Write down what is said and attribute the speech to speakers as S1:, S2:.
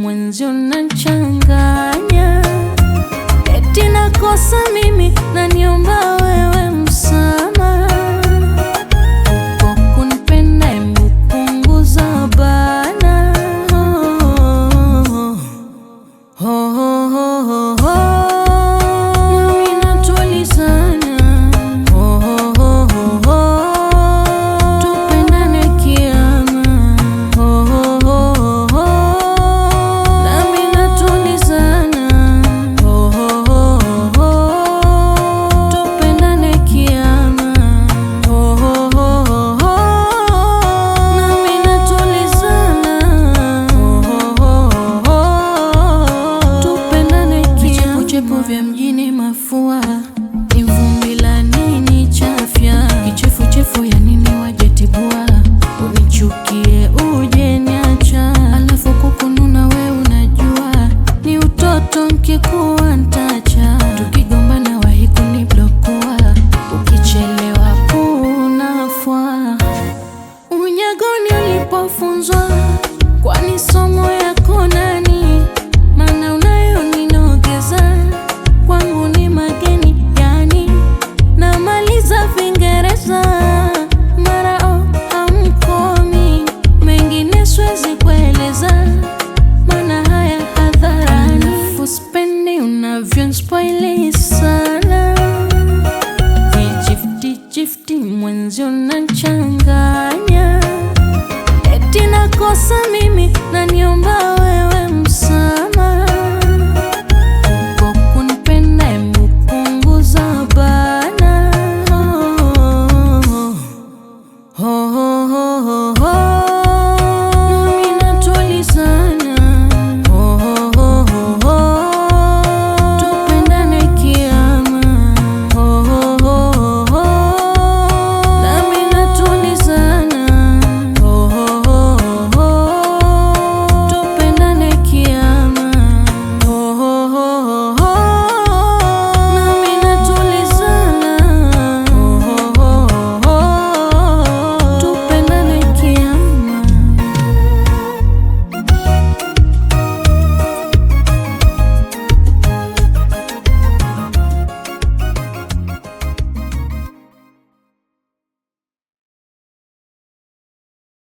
S1: mwenzi unachanganya, eti nakosa mimi na niomba wewe msamaha. Kwa kunipenda imepunguza bana. Nami natulizana, tupendane kiama. Nami natulizana, tupendane kiama. Nami natulizana, tupendane kiama. Vichepuchepu vya mjini mafua, ni vumbi la nini chafya? Kichefuchefu ya nini wajetibua? Unichukie uje niacha, alafu kukununa we unajua ni utoto, nkikuwa ntacha. Tukigombana wahi kuniblokua, ukichelewa unafwa. Unyagoni ulipofunzwa, kwani somo yako nani? Mana unayoninogeza kwangu ni mageni yani, namaliza Vingereza mara hamkomi, mengine siwezi kueleza mana haya hadharani. Alafu spendi unavyonspoili